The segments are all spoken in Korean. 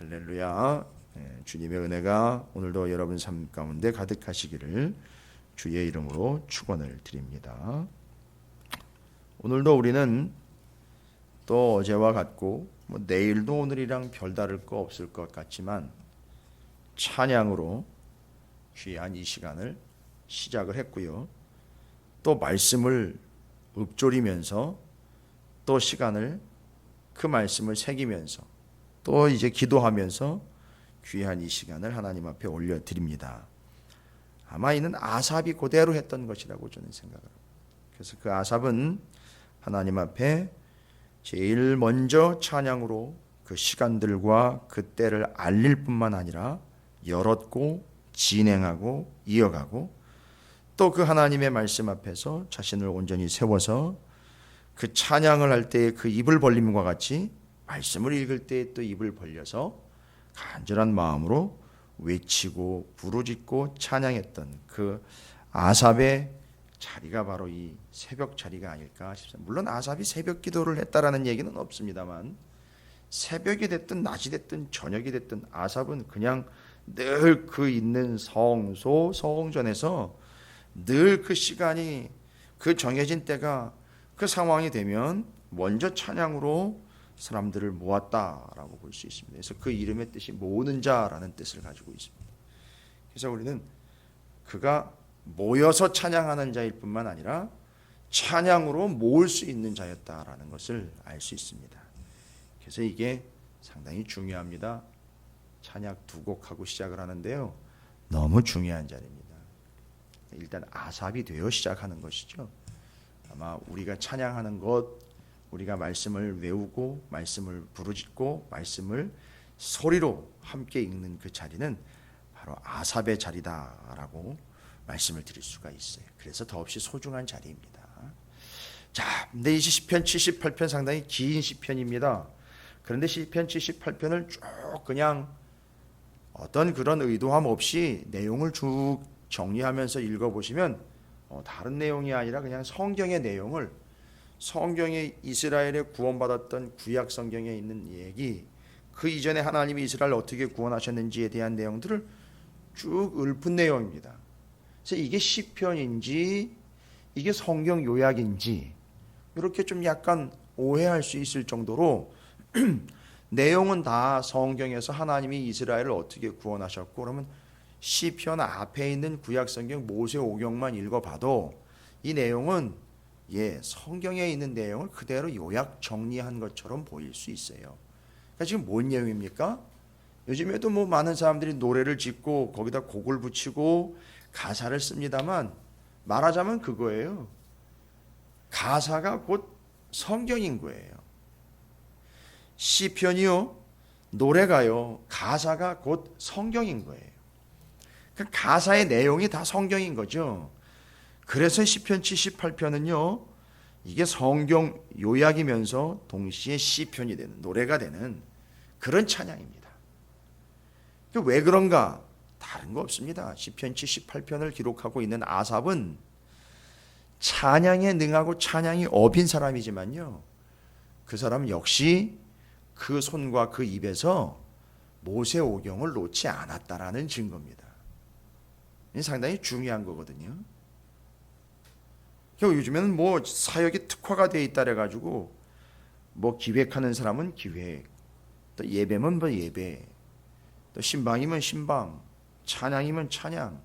할렐루야. 주님의 은혜가 오늘도 여러분 삶 가운데 가득하시기를 주의 이름으로 축원을 드립니다. 오늘도 우리는 또 어제와 같고 내일도 오늘이랑 별다를 거 없을 것 같지만 찬양으로 귀한 이 시간을 시작을 했고요. 또 말씀을 읊조리면서 또 시간을 그 말씀을 새기면서 또 이제 기도하면서 귀한 이 시간을 하나님 앞에 올려드립니다. 아마 이는 아삽이 그대로 했던 것이라고 저는 생각을 합니다. 그래서 그 아삽은 하나님 앞에 제일 먼저 찬양으로 그 시간들과 그 때를 알릴 뿐만 아니라 열었고 진행하고 이어가고 또 그 하나님의 말씀 앞에서 자신을 온전히 세워서 그 찬양을 할 때의 그 입을 벌림과 같이 말씀을 읽을 때에 또 입을 벌려서 간절한 마음으로 외치고 부르짖고 찬양했던 그 아삽의 자리가 바로 이 새벽 자리가 아닐까 싶습니다. 물론 아삽이 새벽 기도를 했다라는 얘기는 없습니다만 새벽이 됐든 낮이 됐든 저녁이 됐든 아삽은 그냥 늘 그 있는 성소 성전에서 늘 그 시간이 그 정해진 때가 그 상황이 되면 먼저 찬양으로 사람들을 모았다라고 볼 수 있습니다. 그래서 그 이름의 뜻이 모으는 자라는 뜻을 가지고 있습니다. 그래서 우리는 그가 모여서 찬양하는 자일 뿐만 아니라 찬양으로 모을 수 있는 자였다라는 것을 알 수 있습니다. 그래서 이게 상당히 중요합니다. 찬양 두 곡하고 시작을 하는데요. 너무 중요한 자리입니다. 일단 아삽이 되어 시작하는 것이죠. 아마 우리가 찬양하는 것, 우리가 말씀을 외우고 말씀을 부르짖고 말씀을 소리로 함께 읽는 그 자리는 바로 아삽의 자리다라고 말씀을 드릴 수가 있어요. 그래서 더없이 소중한 자리입니다. 자, 근데 이 시편 78편 상당히 긴 시편입니다. 그런데 시편 78편을 쭉 그냥 어떤 그런 의도함 없이 내용을 쭉 정리하면서 읽어보시면 다른 내용이 아니라 그냥 성경의 내용을 성경에 이스라엘에 구원받았던 구약 성경에 있는 얘기, 그 이전에 하나님이 이스라엘을 어떻게 구원하셨는지에 대한 내용들을 쭉 읊은 내용입니다. 그래서 이게 시편인지 이게 성경 요약인지 이렇게 좀 약간 오해할 수 있을 정도로 내용은 다 성경에서 하나님이 이스라엘을 어떻게 구원하셨고 그러면 시편 앞에 있는 구약 성경 모세오경만 읽어봐도 이 내용은 성경에 있는 내용을 그대로 요약 정리한 것처럼 보일 수 있어요. 그러니까 지금 뭔 내용입니까? 요즘에도 많은 사람들이 노래를 짓고 거기다 곡을 붙이고 가사를 씁니다만 말하자면 그거예요. 가사가 곧 성경인 거예요. 시편이요, 노래가요, 가사가 곧 성경인 거예요. 그 가사의 내용이 다 성경인 거죠. 그래서 시편 78편은요 이게 성경 요약이면서 동시에 시편이 되는, 노래가 되는 그런 찬양입니다. 왜 그런가? 다른 거 없습니다. 시편 78편을 기록하고 있는 아삽은 찬양에 능하고 찬양이 업인 사람이지만요 그 사람 역시 그 손과 그 입에서 모세오경을 놓지 않았다라는 증거입니다. 이게 상당히 중요한 거거든요. 요즘에는 사역이 특화가 돼 있다 그래가지고 기획하는 사람은 기획, 또 예배면 예배, 또 신방이면 신방, 찬양이면 찬양,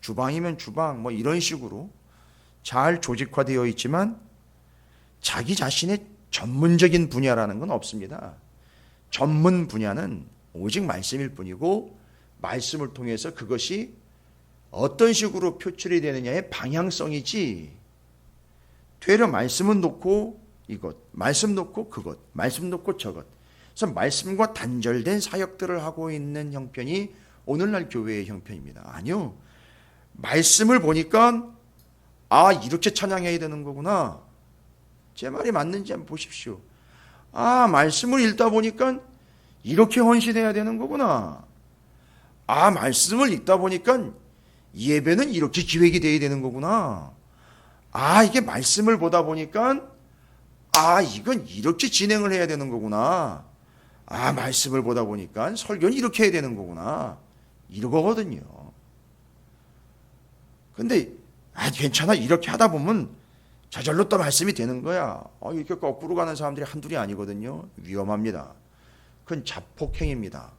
주방이면 주방, 이런 식으로 잘 조직화되어 있지만 자기 자신의 전문적인 분야라는 건 없습니다. 전문 분야는 오직 말씀일 뿐이고 말씀을 통해서 그것이 어떤 식으로 표출이 되느냐의 방향성이지 되려 말씀은 놓고 이것, 말씀 놓고 그것, 말씀 놓고 저것. 그래서 말씀과 단절된 사역들을 하고 있는 형편이 오늘날 교회의 형편입니다. 아니요. 말씀을 보니까 이렇게 찬양해야 되는 거구나. 제 말이 맞는지 한번 보십시오. 말씀을 읽다 보니까 이렇게 헌신해야 되는 거구나. 말씀을 읽다 보니까 예배는 이렇게 기획이 돼야 되는 거구나. 이게 말씀을 보다 보니까 이건 이렇게 진행을 해야 되는 거구나. 말씀을 보다 보니까 설교는 이렇게 해야 되는 거구나, 이거거든요. 근데 괜찮아, 이렇게 하다 보면 저절로 또 말씀이 되는 거야. 이렇게 거꾸로 가는 사람들이 한둘이 아니거든요. 위험합니다. 그건 자폭행입니다.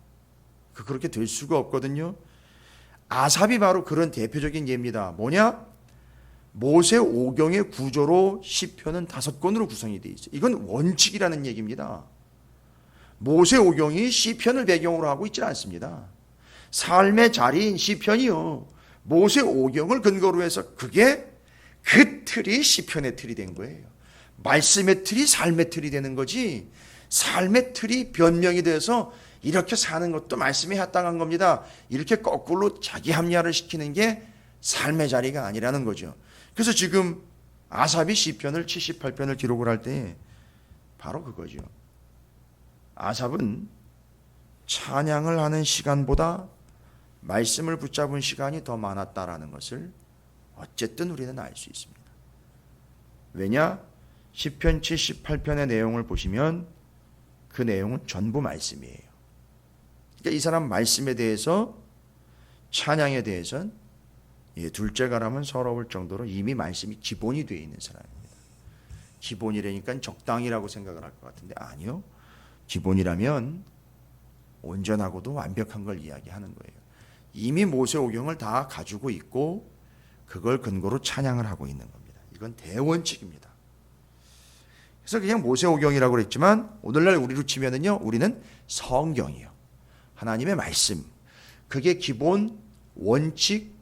그렇게 될 수가 없거든요. 아삽이 바로 그런 대표적인 예입니다. 뭐냐? 모세 오경의 구조로 시편은 5권으로 구성이 되어 있어요. 이건 원칙이라는 얘기입니다. 모세 오경이 시편을 배경으로 하고 있지 않습니다. 삶의 자리인 시편이요, 모세 오경을 근거로 해서 그게 그 틀이 시편의 틀이 된 거예요. 말씀의 틀이 삶의 틀이 되는 거지, 삶의 틀이 변명이 돼서 이렇게 사는 것도 말씀에 합당한 겁니다, 이렇게 거꾸로 자기 합리화를 시키는 게 삶의 자리가 아니라는 거죠. 그래서 지금 아삽이 시편을 78편을 기록을 할 때 바로 그거죠. 아삽은 찬양을 하는 시간보다 말씀을 붙잡은 시간이 더 많았다라는 것을 어쨌든 우리는 알 수 있습니다. 왜냐? 시편 78편의 내용을 보시면 그 내용은 전부 말씀이에요. 그러니까 이 사람 말씀에 대해서, 찬양에 대해서는 둘째가라면 서러울 정도로 이미 말씀이 기본이 되어 있는 사람입니다. 기본이라니까 적당이라고 생각을 할 것 같은데 아니요. 기본이라면 온전하고도 완벽한 걸 이야기하는 거예요. 이미 모세오경을 다 가지고 있고 그걸 근거로 찬양을 하고 있는 겁니다. 이건 대원칙입니다. 그래서 그냥 모세오경이라고 그랬지만 오늘날 우리로 치면은요, 우리는 성경이요, 하나님의 말씀, 그게 기본 원칙,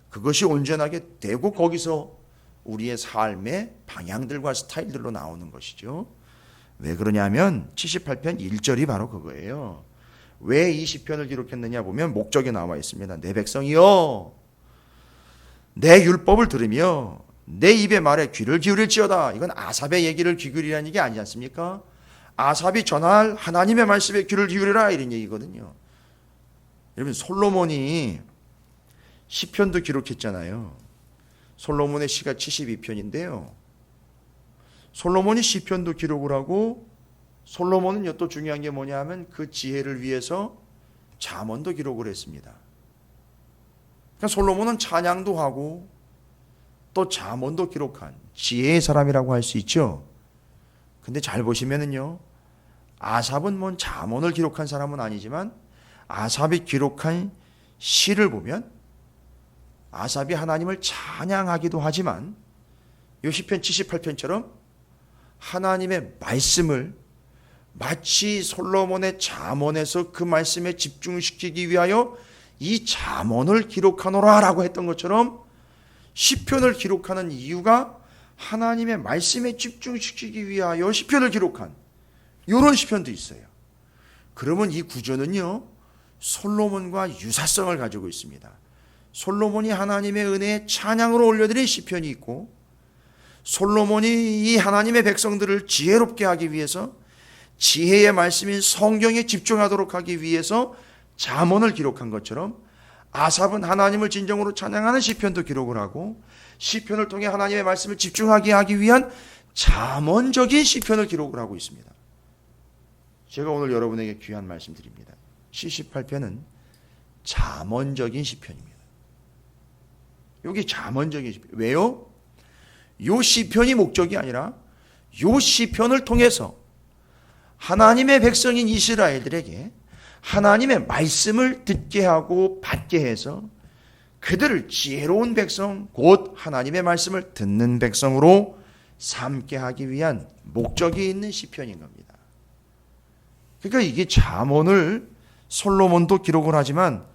그것이 온전하게 되고 거기서 우리의 삶의 방향들과 스타일들로 나오는 것이죠. 왜 그러냐면 78편 1절이 바로 그거예요. 왜 이 시편을 기록했느냐 보면 목적이 나와 있습니다. 내 백성이여, 내 율법을 들으며 내 입의 말에 귀를 기울일지어다. 이건 아삽의 얘기를 귀 기울이라는 얘기 아니지 않습니까? 아삽이 전할 하나님의 말씀에 귀를 기울이라, 이런 얘기거든요. 여러분, 솔로몬이 시편도 기록했잖아요. 솔로몬의 시가 72편인데요. 솔로몬이 시편도 기록을 하고, 솔로몬은 또 중요한 게 뭐냐 하면 그 지혜를 위해서 잠언도 기록을 했습니다. 그러니까 솔로몬은 찬양도 하고 또 잠언도 기록한 지혜의 사람이라고 할 수 있죠. 근데 잘 보시면은요, 아삽은 뭐 잠언을 기록한 사람은 아니지만 아삽이 기록한 시를 보면 아삽이 하나님을 찬양하기도 하지만 이 시편 78편처럼 하나님의 말씀을 마치 솔로몬의 잠언에서 그 말씀에 집중시키기 위하여 이 잠언을 기록하노라 라고 했던 것처럼 시편을 기록하는 이유가 하나님의 말씀에 집중시키기 위하여 시편을 기록한 이런 시편도 있어요. 그러면 이 구조는요, 솔로몬과 유사성을 가지고 있습니다. 솔로몬이 하나님의 은혜에 찬양으로 올려드린 시편이 있고, 솔로몬이 이 하나님의 백성들을 지혜롭게 하기 위해서 지혜의 말씀인 성경에 집중하도록 하기 위해서 잠언을 기록한 것처럼 아삽은 하나님을 진정으로 찬양하는 시편도 기록을 하고 시편을 통해 하나님의 말씀을 집중하게 하기 위한 잠언적인 시편을 기록을 하고 있습니다. 제가 오늘 여러분에게 귀한 말씀 드립니다. 78편은 잠언적인 시편입니다. 여기 잠언적인 시편. 왜요? 요 시편이 목적이 아니라 요 시편을 통해서 하나님의 백성인 이스라엘들에게 하나님의 말씀을 듣게 하고 받게 해서 그들을 지혜로운 백성, 곧 하나님의 말씀을 듣는 백성으로 삼게 하기 위한 목적이 있는 시편인 겁니다. 그러니까 이게 잠언을 솔로몬도 기록을 하지만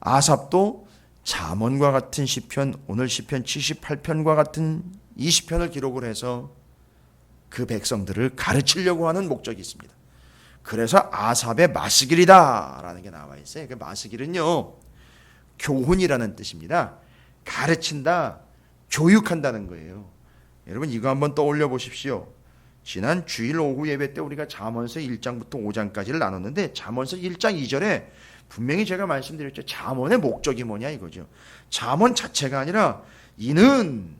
아삽도 잠언과 같은 시편, 오늘 시편 78편과 같은 이 시편을 기록을 해서 그 백성들을 가르치려고 하는 목적이 있습니다. 그래서 아삽의 마스길이다 라는 게 나와 있어요. 그 마스길은요, 교훈이라는 뜻입니다. 가르친다, 교육한다는 거예요. 여러분, 이거 한번 떠올려 보십시오. 지난 주일 오후 예배 때 우리가 잠언서 1장부터 5장까지를 나눴는데 잠언서 1장 2절에 분명히 제가 말씀드렸죠. 잠언의 목적이 뭐냐 이거죠. 잠언 자체가 아니라 이는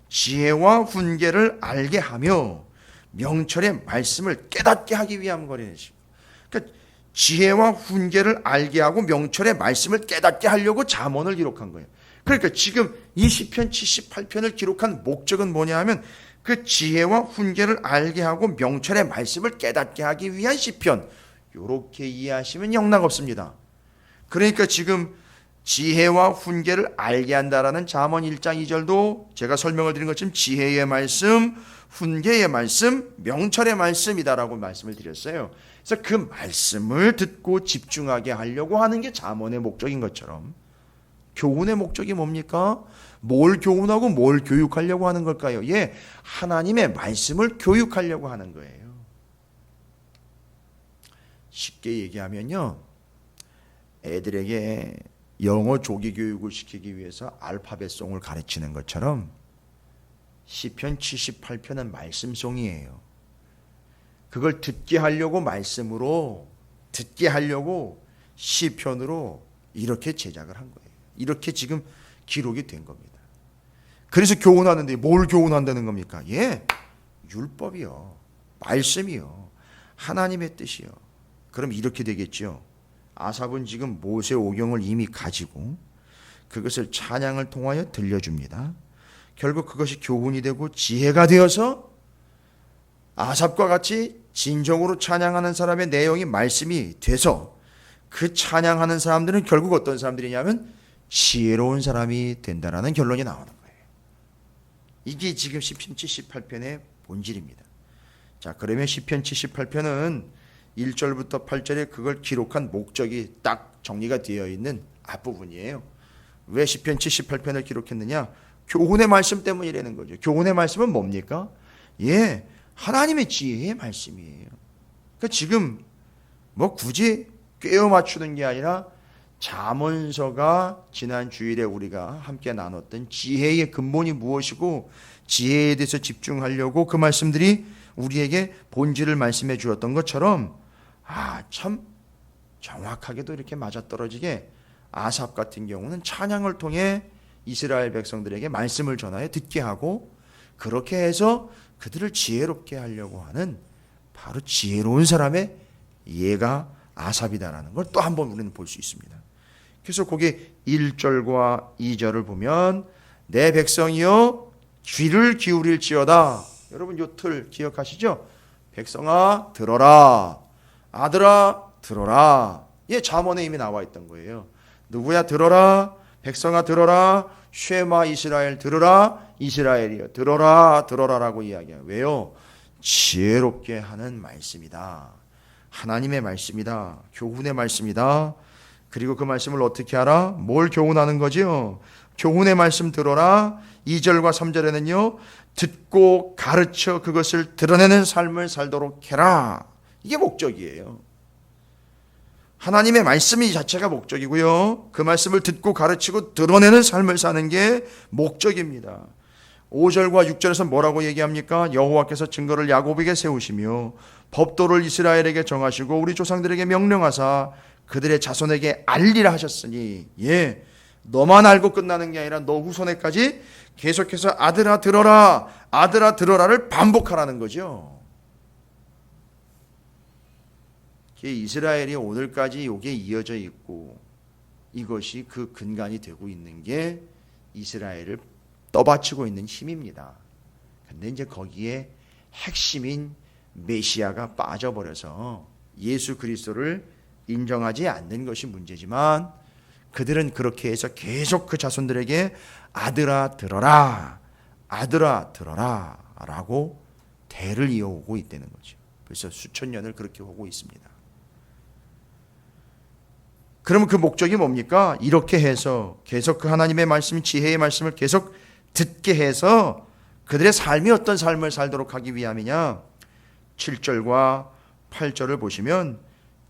지혜와 훈계를 알게 하며 명철의 말씀을 깨닫게 하기 위한 거래죠. 그러니까 지혜와 훈계를 알게 하고 명철의 말씀을 깨닫게 하려고 잠언을 기록한 거예요. 그러니까 지금 이 시편 78편을 기록한 목적은 뭐냐 하면 그 지혜와 훈계를 알게 하고 명철의 말씀을 깨닫게 하기 위한 시편, 이렇게 이해하시면 영락 없습니다. 그러니까 지금 지혜와 훈계를 알게 한다라는 잠언 1장 2절도 제가 설명을 드린 것처럼 지혜의 말씀, 훈계의 말씀, 명철의 말씀이다라고 말씀을 드렸어요. 그래서 그 말씀을 듣고 집중하게 하려고 하는 게 잠언의 목적인 것처럼 교훈의 목적이 뭡니까? 뭘 교훈하고 뭘 교육하려고 하는 걸까요? 예, 하나님의 말씀을 교육하려고 하는 거예요. 쉽게 얘기하면요, 애들에게 영어 조기 교육을 시키기 위해서 알파벳송을 가르치는 것처럼 시편 78편은 말씀송이에요. 그걸 듣게 하려고 말씀으로, 듣게 하려고 시편으로 이렇게 제작을 한 거예요. 이렇게 지금 기록이 된 겁니다. 그래서 교훈하는데 뭘 교훈한다는 겁니까? 예, 율법이요, 말씀이요, 하나님의 뜻이요. 그럼 이렇게 되겠죠. 아삽은 지금 모세 오경을 이미 가지고 그것을 찬양을 통하여 들려줍니다. 결국 그것이 교훈이 되고 지혜가 되어서 아삽과 같이 진정으로 찬양하는 사람의 내용이 말씀이 돼서 그 찬양하는 사람들은 결국 어떤 사람들이냐면 지혜로운 사람이 된다라는 결론이 나오는 거예요. 이게 지금 시편 78편의 본질입니다. 자, 그러면 시편 78편은 1절부터 8절에 그걸 기록한 목적이 딱 정리가 되어 있는 앞부분이에요. 왜 시편 78편을 기록했느냐? 교훈의 말씀 때문이라는 거죠. 교훈의 말씀은 뭡니까? 예, 하나님의 지혜의 말씀이에요. 그러니까 지금 뭐 굳이 꿰어 맞추는 게 아니라 잠언서가 지난 주일에 우리가 함께 나눴던 지혜의 근본이 무엇이고 지혜에 대해서 집중하려고 그 말씀들이 우리에게 본질을 말씀해 주었던 것처럼 참 정확하게도 이렇게 맞아떨어지게 아삽 같은 경우는 찬양을 통해 이스라엘 백성들에게 말씀을 전하여 듣게 하고 그렇게 해서 그들을 지혜롭게 하려고 하는 바로 지혜로운 사람의 예가 아삽이다라는 걸 또 한 번 우리는 볼 수 있습니다. 그래서 거기 1절과 2절을 보면 내 백성이여 귀를 기울일지어다. 여러분 요 틀 기억하시죠? 백성아 들어라, 아들아 들어라. 예, 잠언에 이미 나와 있던 거예요. 누구야 들어라? 백성아 들어라. 쉐마 이스라엘 들어라. 이스라엘이여 들어라, 들어라라고 이야기해요. 왜요? 지혜롭게 하는 말씀이다. 하나님의 말씀이다. 교훈의 말씀이다. 그리고 그 말씀을 어떻게 알아? 뭘 교훈하는 거지요? 교훈의 말씀 들어라. 2절과 3절에는요, 듣고 가르쳐 그것을 드러내는 삶을 살도록 해라. 이게 목적이에요. 하나님의 말씀이 자체가 목적이고요, 그 말씀을 듣고 가르치고 드러내는 삶을 사는 게 목적입니다. 5절과 6절에서 뭐라고 얘기합니까? 여호와께서 증거를 야곱에게 세우시며 법도를 이스라엘에게 정하시고 우리 조상들에게 명령하사 그들의 자손에게 알리라 하셨으니, 예, 너만 알고 끝나는 게 아니라 너 후손에까지 계속해서 아들아 들어라, 아들아 들어라를 반복하라는 거죠. 이스라엘이 오늘까지 이게 이어져 있고 이것이 그 근간이 되고 있는 게 이스라엘을 떠받치고 있는 힘입니다. 근데 이제 거기에 핵심인 메시아가 빠져버려서 예수 그리스도를 인정하지 않는 것이 문제지만 그들은 그렇게 해서 계속 그 자손들에게 아들아 들어라, 아들아 들어라 라고 대를 이어오고 있다는 거죠. 벌써 수천 년을 그렇게 오고 있습니다. 그러면 그 목적이 뭡니까? 이렇게 해서 계속 그 하나님의 말씀, 지혜의 말씀을 계속 듣게 해서 그들의 삶이 어떤 삶을 살도록 하기 위함이냐? 7절과 8절을 보시면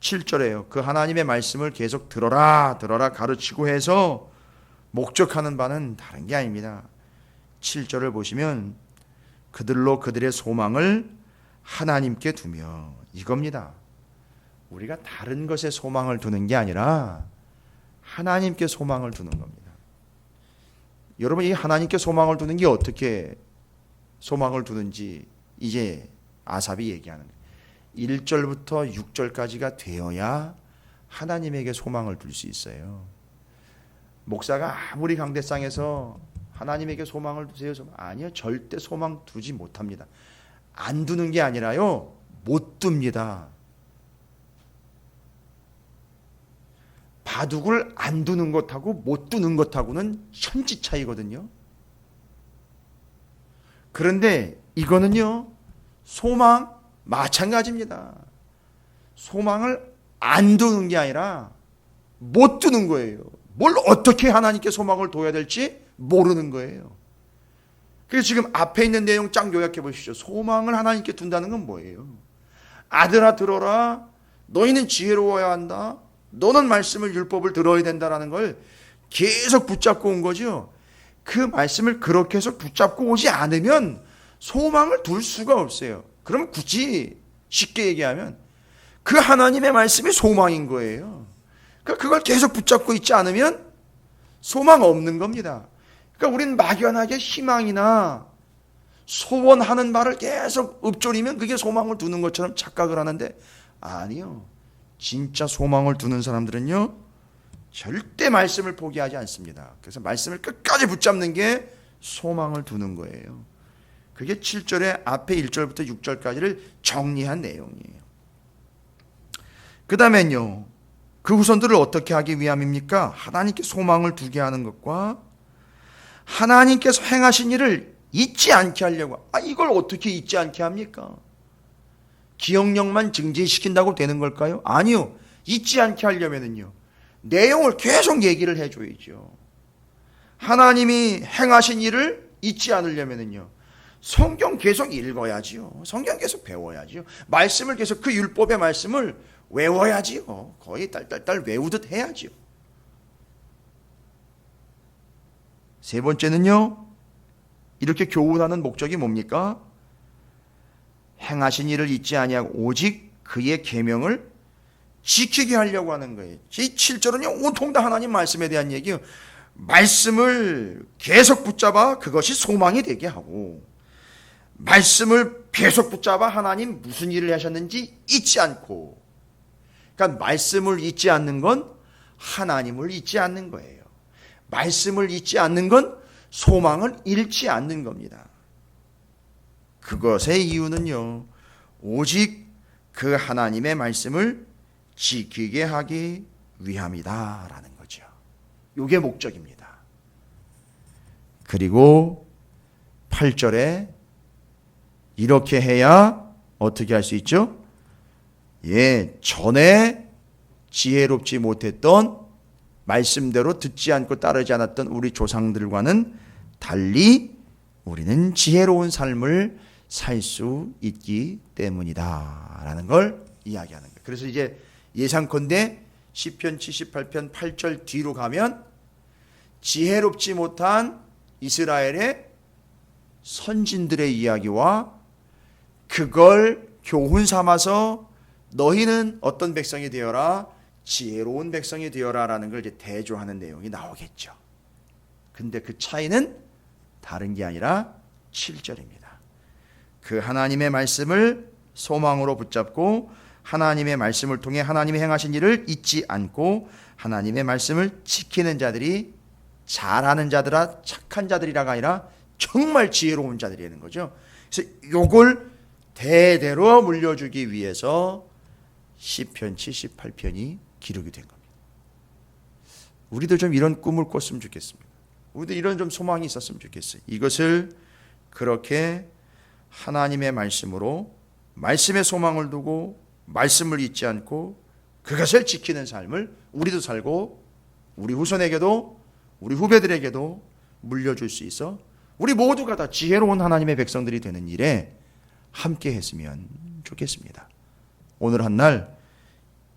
7절에요. 그 하나님의 말씀을 계속 들어라, 들어라 가르치고 해서 목적하는 바는 다른 게 아닙니다. 7절을 보시면 그들로 그들의 소망을 하나님께 두며, 이겁니다. 우리가 다른 것에 소망을 두는 게 아니라 하나님께 소망을 두는 겁니다. 여러분, 이 하나님께 소망을 두는 게 어떻게 소망을 두는지 이제 아삽이 얘기하는 거예요. 1절부터 6절까지가 되어야 하나님에게 소망을 둘 수 있어요. 목사가 아무리 강대상에서 하나님에게 소망을 두세요. 아니요. 절대 소망 두지 못합니다. 안 두는 게 아니라요. 못 둡니다. 바둑을 안 두는 것하고 못 두는 것하고는 천지 차이거든요. 그런데 이거는요. 소망 마찬가지입니다. 소망을 안 두는 게 아니라 못 두는 거예요. 뭘 어떻게 하나님께 소망을 둬야 될지 모르는 거예요. 그래서 지금 앞에 있는 내용 쫙 요약해 보십시오. 소망을 하나님께 둔다는 건 뭐예요? 아들아 들어라. 너희는 지혜로워야 한다. 너는 말씀을 율법을 들어야 된다라는 걸 계속 붙잡고 온 거죠. 그 말씀을 그렇게 해서 붙잡고 오지 않으면 소망을 둘 수가 없어요. 그럼 굳이 쉽게 얘기하면 그 하나님의 말씀이 소망인 거예요. 그러니까 그걸 계속 붙잡고 있지 않으면 소망 없는 겁니다. 그러니까 우리는 막연하게 희망이나 소원하는 말을 계속 읊조리면 그게 소망을 두는 것처럼 착각을 하는데 아니요. 진짜 소망을 두는 사람들은요. 절대 말씀을 포기하지 않습니다. 그래서 말씀을 끝까지 붙잡는 게 소망을 두는 거예요. 그게 7절의 앞에 1절부터 6절까지를 정리한 내용이에요. 그 다음엔요. 그 후손들을 어떻게 하기 위함입니까? 하나님께 소망을 두게 하는 것과 하나님께서 행하신 일을 잊지 않게 하려고. 이걸 어떻게 잊지 않게 합니까? 기억력만 증진시킨다고 되는 걸까요? 아니요. 잊지 않게 하려면은요. 내용을 계속 얘기를 해줘야죠. 하나님이 행하신 일을 잊지 않으려면은요. 성경 계속 읽어야지요. 성경 계속 배워야지요. 말씀을 계속 그 율법의 말씀을 외워야지요. 거의 딸딸딸 외우듯 해야지요. 세 번째는요. 이렇게 교훈하는 목적이 뭡니까? 행하신 일을 잊지 아니하고 오직 그의 계명을 지키게 하려고 하는 거예요. 이 7절은요. 온통 다 하나님 말씀에 대한 얘기예요. 말씀을 계속 붙잡아 그것이 소망이 되게 하고 말씀을 계속 붙잡아 하나님 무슨 일을 하셨는지 잊지 않고 그러니까 말씀을 잊지 않는 건 하나님을 잊지 않는 거예요. 말씀을 잊지 않는 건 소망을 잃지 않는 겁니다. 그것의 이유는요. 오직 그 하나님의 말씀을 지키게 하기 위함이다라는 거죠. 이게 목적입니다. 그리고 8절에 이렇게 해야 어떻게 할 수 있죠? 전에 지혜롭지 못했던 말씀대로 듣지 않고 따르지 않았던 우리 조상들과는 달리 우리는 지혜로운 삶을 살 수 있기 때문이다 라는 걸 이야기하는 거예요. 그래서 이제 예상컨대 시편 78편 8절 뒤로 가면 지혜롭지 못한 이스라엘의 선진들의 이야기와 그걸 교훈 삼아서 너희는 어떤 백성이 되어라? 지혜로운 백성이 되어라 라는 걸 이제 대조하는 내용이 나오겠죠. 근데 그 차이는 다른 게 아니라 7절입니다. 그 하나님의 말씀을 소망으로 붙잡고 하나님의 말씀을 통해 하나님이 행하신 일을 잊지 않고 하나님의 말씀을 지키는 자들이 잘하는 자들아 착한 자들이라가 아니라 정말 지혜로운 자들이라는 거죠. 그래서 요걸 대대로 물려주기 위해서 시편 78편이 기록이 된 겁니다. 우리도 좀 이런 꿈을 꿨으면 좋겠습니다. 우리도 이런 좀 소망이 있었으면 좋겠어요. 이것을 그렇게 하나님의 말씀으로 말씀의 소망을 두고 말씀을 잊지 않고 그것을 지키는 삶을 우리도 살고 우리 후손에게도 우리 후배들에게도 물려줄 수 있어 우리 모두가 다 지혜로운 하나님의 백성들이 되는 일에 함께 했으면 좋겠습니다. 오늘 한날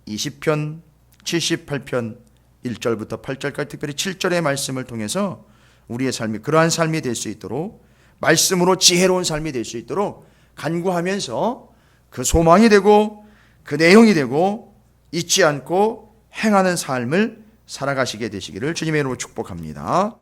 20편 78편 1절부터 8절까지 특별히 7절의 말씀을 통해서 우리의 삶이 그러한 삶이 될 수 있도록 말씀으로 지혜로운 삶이 될 수 있도록 간구하면서 그 소망이 되고 그 내용이 되고 잊지 않고 행하는 삶을 살아가시게 되시기를 주님의 이름으로 축복합니다.